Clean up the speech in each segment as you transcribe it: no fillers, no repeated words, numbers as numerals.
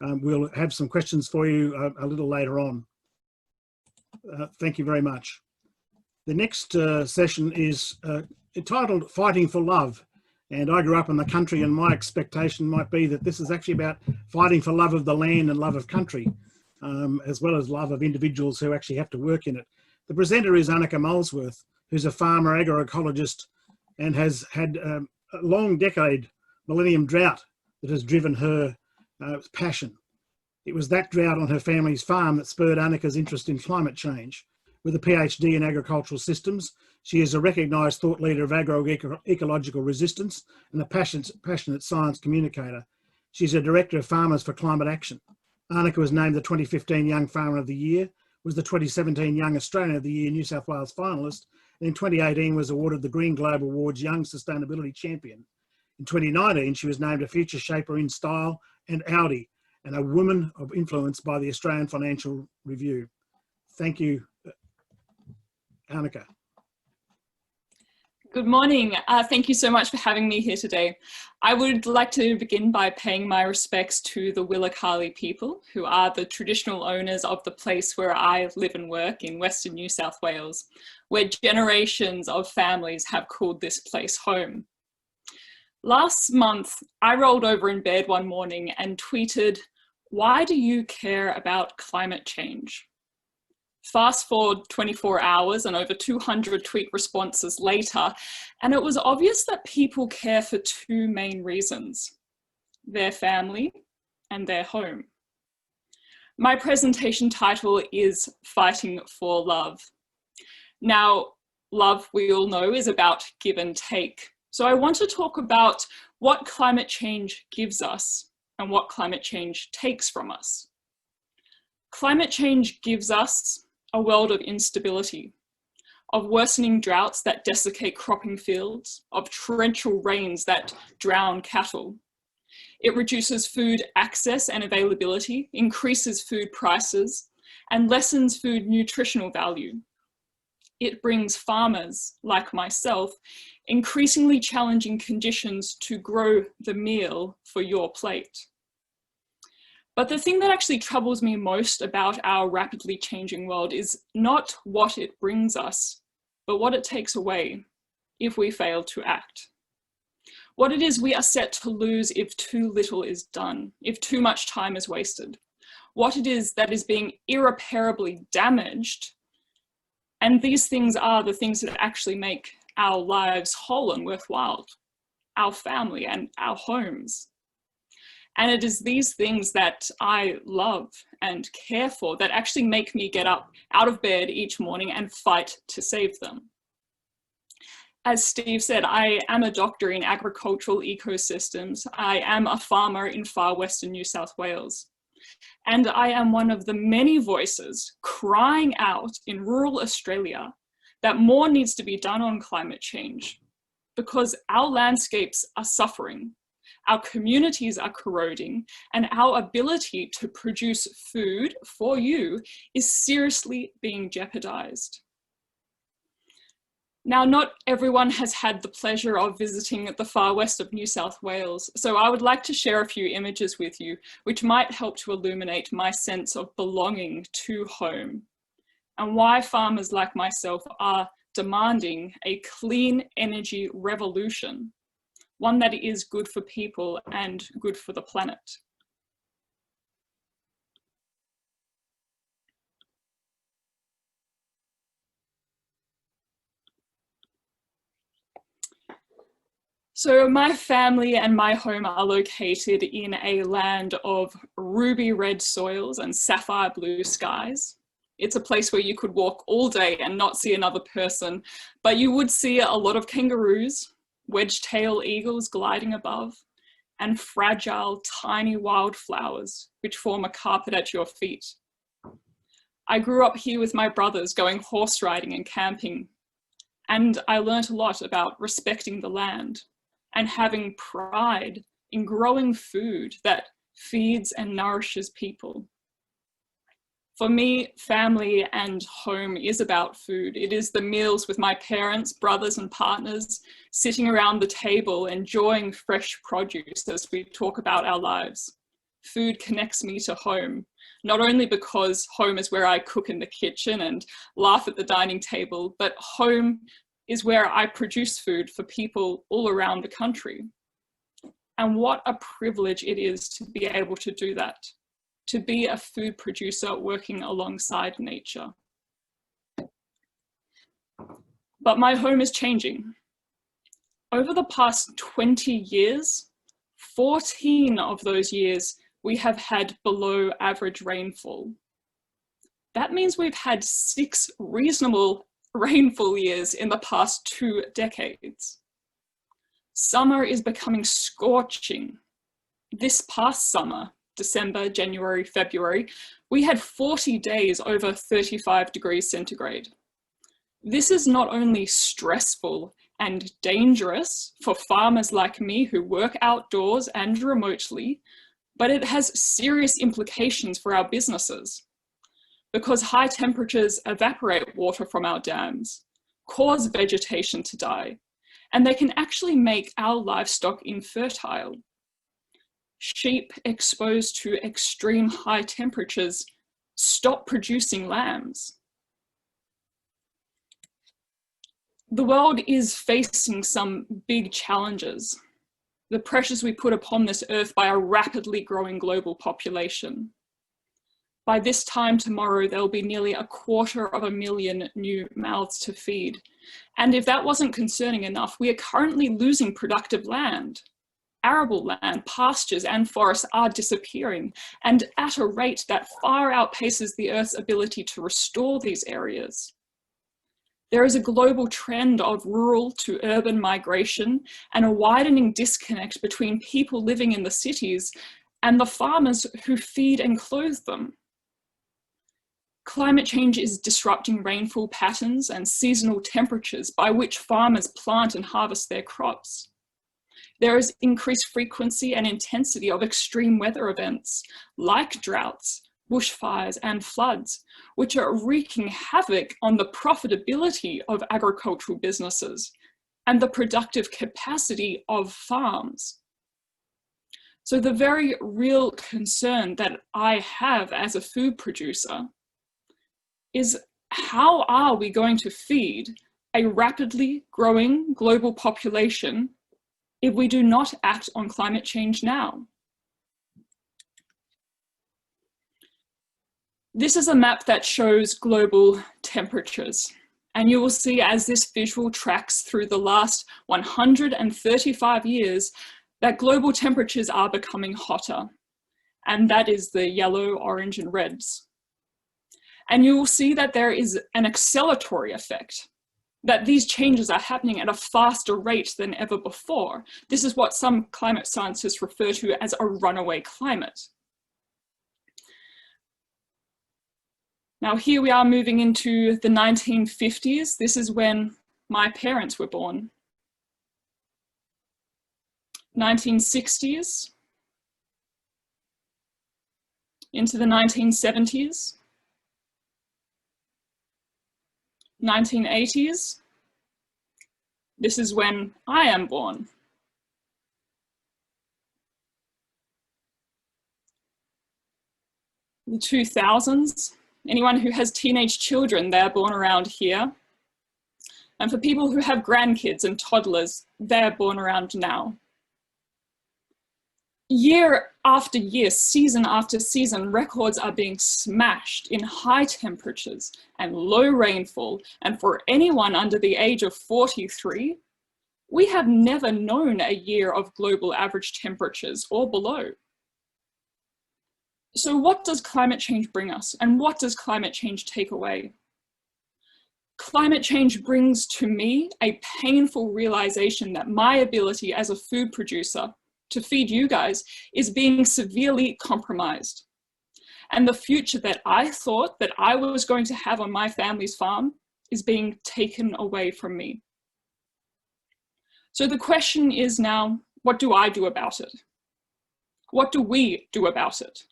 We'll have some questions for you a little later on. Thank you very much. The next session is entitled Fighting for Love. And I grew up in the country, and my expectation might be that this is actually about fighting for love of the land and love of country, as well as love of individuals who actually have to work in it. The presenter is Annika Molesworth, who's a farmer agroecologist and has had a long decade, millennium drought that has driven her passion. It was that drought on her family's farm that spurred Annika's interest in climate change. With a PhD in agricultural systems, she is a recognised thought leader of agroecological resistance and a passionate science communicator. She's a director of Farmers for Climate Action. Annika was named the 2015 Young Farmer of the Year, was the 2017 Young Australian of the Year New South Wales finalist, and in 2018 was awarded the Green Globe Awards Young Sustainability Champion. In 2019, she was named a Future Shaper in Style and Audi, and a Woman of Influence by the Australian Financial Review. Thank you, Annika. Good morning. Thank you so much for having me here today. I would like to begin by paying my respects to the Willakali people, who are the traditional owners of the place where I live and work in Western New South Wales, where generations of families have called this place home. Last month, I rolled over in bed one morning and tweeted, "Why do you care about climate change?" Fast forward 24 hours and over 200 tweet responses later, and it was obvious that people care for two main reasons: their family and their home. My presentation title is Fighting for Love. Now, love, we all know, is about give and take. So I want to talk about what climate change gives us and what climate change takes from us. Climate change gives us a world of instability, of worsening droughts that desiccate cropping fields, of torrential rains that drown cattle. It reduces food access and availability, increases food prices, and lessens food nutritional value. It brings farmers, like myself, increasingly challenging conditions to grow the meal for your plate. But the thing that actually troubles me most about our rapidly changing world is not what it brings us, but what it takes away if we fail to act. What it is we are set to lose if too little is done, if too much time is wasted. What it is that is being irreparably damaged. And these things are the things that actually make our lives whole and worthwhile, our family and our homes. And it is these things that I love and care for that actually make me get up out of bed each morning and fight to save them. As Steve said, I am a doctor in agricultural ecosystems. I am a farmer in far western New South Wales. And I am one of the many voices crying out in rural Australia that more needs to be done on climate change because our landscapes are suffering. Our communities are corroding, and our ability to produce food for you is seriously being jeopardized. Now, not everyone has had the pleasure of visiting the far west of New South Wales, so I would like to share a few images with you, which might help to illuminate my sense of belonging to home, and why farmers like myself are demanding a clean energy revolution. One that is good for people and good for the planet. So my family and my home are located in a land of ruby red soils and sapphire blue skies. It's a place where you could walk all day and not see another person, but you would see a lot of kangaroos, wedge-tailed eagles gliding above, and fragile, tiny wildflowers, which form a carpet at your feet. I grew up here with my brothers going horse riding and camping, and I learnt a lot about respecting the land and having pride in growing food that feeds and nourishes people. For me, family and home is about food. It is the meals with my parents, brothers and partners, sitting around the table, enjoying fresh produce as we talk about our lives. food connects me to home, not only because home is where I cook in the kitchen and laugh at the dining table, but home is where I produce food for people all around the country. And what a privilege it is to be able to do that, to be a food producer working alongside nature. But my home is changing. Over the past 20 years, 14 of those years, we have had below average rainfall. That means we've had 6 reasonable rainfall years in the past 2 decades. Summer is becoming scorching. This past summer, December, January, February, we had 40 days over 35 degrees centigrade. This is not only stressful and dangerous for farmers like me who work outdoors and remotely, but it has serious implications for our businesses, because high temperatures evaporate water from our dams, cause vegetation to die, and they can actually make our livestock infertile. Sheep exposed to extreme high temperatures stop producing lambs. The world is facing some big challenges. The pressures we put upon this earth by a rapidly growing global population. By this time tomorrow, there'll be nearly 250,000 new mouths to feed. And if that wasn't concerning enough, we are currently losing productive land. Arable land, pastures, and forests are disappearing, and at a rate that far outpaces the Earth's ability to restore these areas. There is a global trend of rural to urban migration and a widening disconnect between people living in the cities and the farmers who feed and clothe them. Climate change is disrupting rainfall patterns and seasonal temperatures by which farmers plant and harvest their crops. There is increased frequency and intensity of extreme weather events like droughts, bushfires, and floods, which are wreaking havoc on the profitability of agricultural businesses and the productive capacity of farms. So the very real concern that I have as a food producer is, how are we going to feed a rapidly growing global population if we do not act on climate change now? This is a map that shows global temperatures, and you will see as this visual tracks through the last 135 years that global temperatures are becoming hotter, and that is the yellow, orange, and reds. And you will see that there is an acceleratory effect, that these changes are happening at a faster rate than ever before. This is what some climate scientists refer to as a runaway climate. Now here we are moving into the 1950s. This is when my parents were born. 1960s, into the 1970s, 1980s, this is when I am born. The 2000s, anyone who has teenage children, they're born around here. And for people who have grandkids and toddlers, they're born around now. Year after year, season after season, records are being smashed in high temperatures and low rainfall. And for anyone under the age of 43, we have never known a year of global average temperatures or below. So what does climate change bring us? And what does climate change take away? Climate change brings to me a painful realization that my ability as a food producer to feed you guys is being severely compromised. And the future that I thought that I was going to have on my family's farm is being taken away from me. So the question is now, what do I do about it? What do we do about it?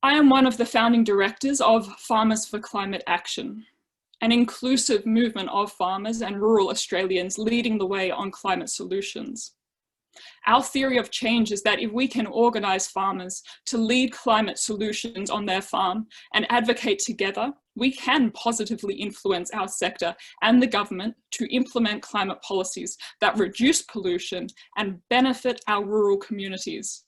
I am one of the founding directors of Farmers for Climate Action, an inclusive movement of farmers and rural Australians leading the way on climate solutions. Our theory of change is that if we can organise farmers to lead climate solutions on their farm and advocate together, we can positively influence our sector and the government to implement climate policies that reduce pollution and benefit our rural communities.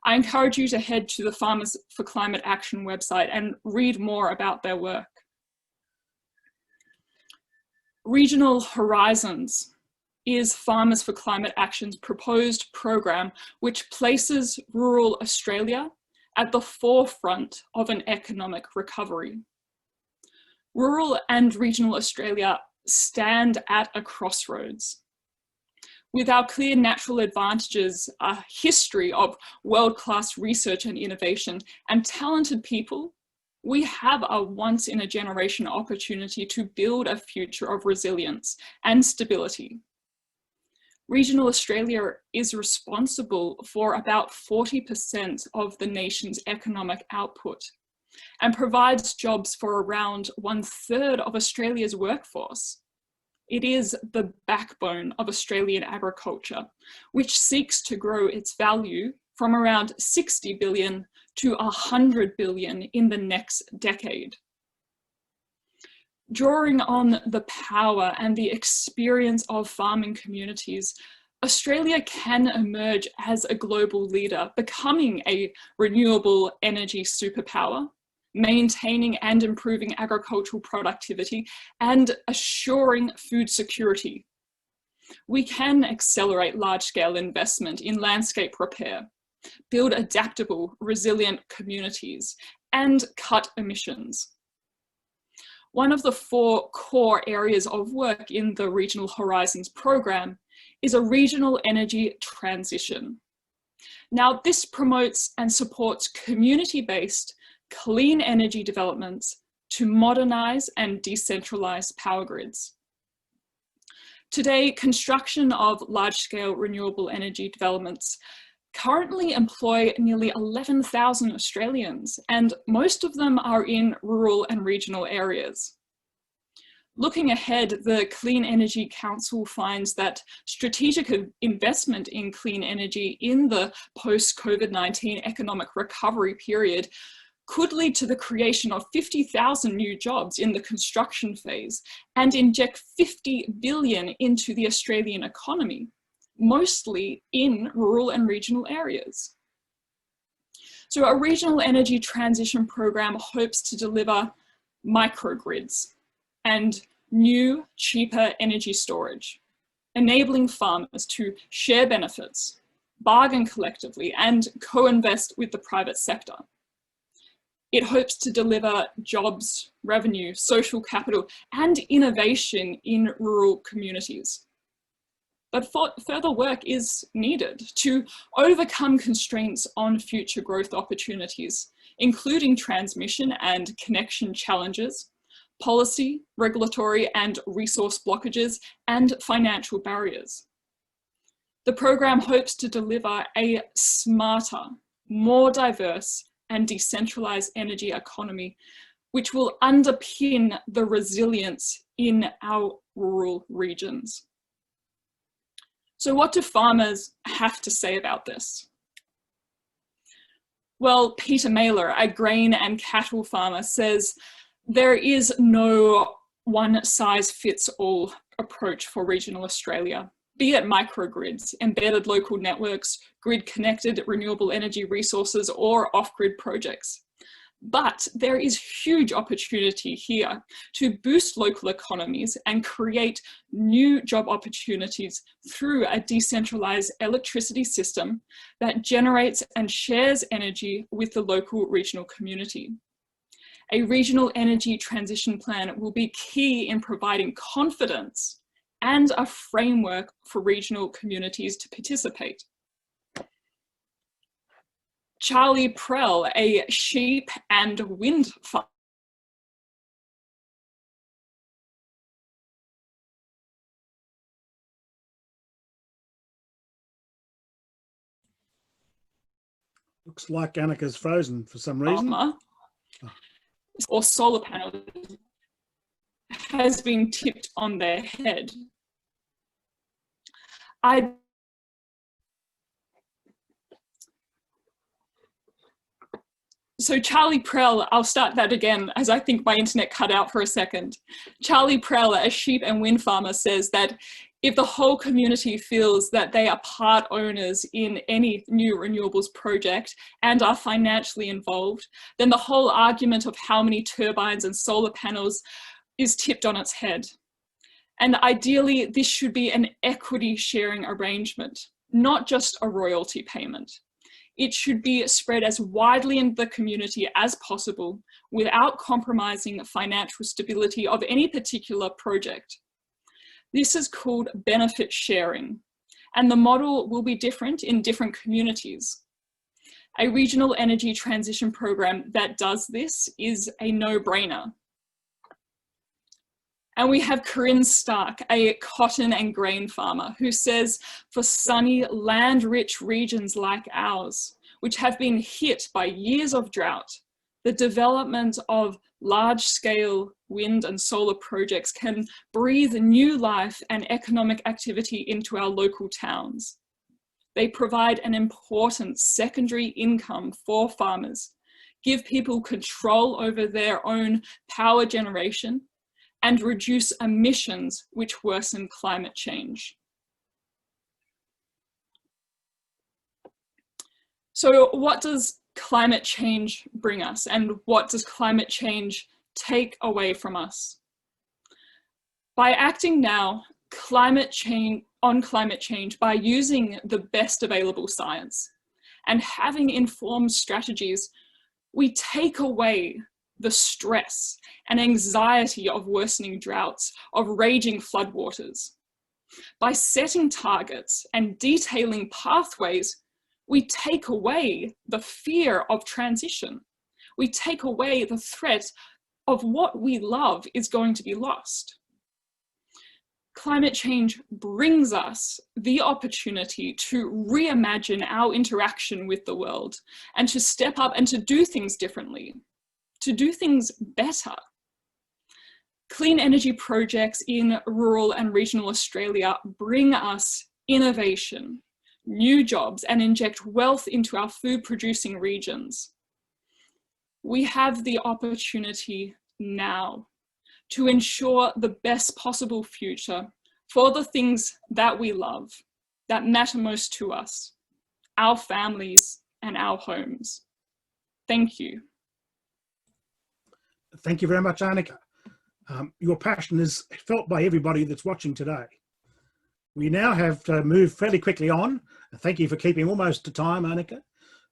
I encourage you to head to the Farmers for Climate Action website and read more about their work. Regional Horizons is Farmers for Climate Action's proposed program, which places rural Australia at the forefront of an economic recovery. Rural and regional Australia stand at a crossroads. With our clear natural advantages, a history of world-class research and innovation, and talented people, we have a once-in-a-generation opportunity to build a future of resilience and stability. Regional Australia is responsible for about 40% of the nation's economic output and provides jobs for around 1/3 of Australia's workforce. It is the backbone of Australian agriculture, which seeks to grow its value from around 60 billion to 100 billion in the next decade. Drawing on the power and the experience of farming communities, Australia can emerge as a global leader, becoming a renewable energy superpower, maintaining and improving agricultural productivity, and assuring food security. We can accelerate large-scale investment in landscape repair, build adaptable, resilient communities, and cut emissions. One of the 4 core areas of work in the Regional Horizons program is a regional energy transition. Now, this promotes and supports community-based clean energy developments to modernise and decentralise power grids. Today, construction of large-scale renewable energy developments currently employ nearly 11,000 Australians, and most of them are in rural and regional areas. Looking ahead, the Clean Energy Council finds that strategic investment in clean energy in the post-COVID-19 economic recovery period could lead to the creation of 50,000 new jobs in the construction phase and inject 50 billion into the Australian economy, mostly in rural and regional areas. So a regional energy transition program hopes to deliver microgrids and new, cheaper energy storage, enabling farmers to share benefits, bargain collectively, and co-invest with the private sector. It hopes to deliver jobs, revenue, social capital, and innovation in rural communities. But further work is needed to overcome constraints on future growth opportunities, including transmission and connection challenges, policy, regulatory and resource blockages, and financial barriers. The program hopes to deliver a smarter, more diverse, and decentralized energy economy, which will underpin the resilience in our rural regions. So what do farmers have to say about this? Well, Peter Mailer, a grain and cattle farmer, says there is no one-size-fits-all approach for regional Australia, be it microgrids, embedded local networks, grid-connected renewable energy resources, or off-grid projects. But there is huge opportunity here to boost local economies and create new job opportunities through a decentralized electricity system that generates and shares energy with the local regional community. A regional energy transition plan will be key in providing confidence and a framework for regional communities to participate. Charlie Prell, a sheep and wind farmer, Looks like Annika's frozen for some reason. Or solar panels, has been tipped on their head. I So Charlie Prell, I'll start that again as I think my internet cut out for a second. Charlie Prell, a sheep and wind farmer, says that if the whole community feels that they are part owners in any new renewables project and are financially involved, then the whole argument of how many turbines and solar panels is tipped on its head. And ideally, this should be an equity sharing arrangement, not just a royalty payment. It should be spread as widely in the community as possible without compromising financial stability of any particular project. This is called benefit sharing, and the model will be different in different communities. A regional energy transition program that does this is a no-brainer. And we have Corinne Stark, a cotton and grain farmer, who says for sunny, land-rich regions like ours, which have been hit by years of drought, the development of large-scale wind and solar projects can breathe new life and economic activity into our local towns. They provide an important secondary income for farmers, give people control over their own power generation, and reduce emissions which worsen climate change. So what does climate change bring us, and what does climate change take away from us? By acting now, on climate change, by using the best available science and having informed strategies, we take away the stress and anxiety of worsening droughts, of raging floodwaters. By setting targets and detailing pathways, we take away the fear of transition. We take away the threat of what we love is going to be lost. Climate change brings us the opportunity to reimagine our interaction with the world and to step up and to do things differently, to do things better. Clean energy projects in rural and regional Australia bring us innovation, new jobs, and inject wealth into our food producing regions. We have the opportunity now to ensure the best possible future for the things that we love, that matter most to us, our families and our homes. Thank you. Thank you very much, Annika. Your passion is felt by everybody that's watching today. We now have to move fairly quickly on. Thank you for keeping almost to time, Annika.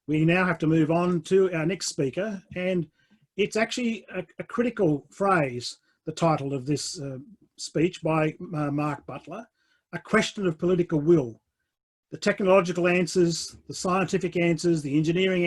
We now have to move on to our next speaker, and it's actually a critical phrase, the title of this speech by Mark Butler, A Question of Political Will. The technological answers, the scientific answers, the engineering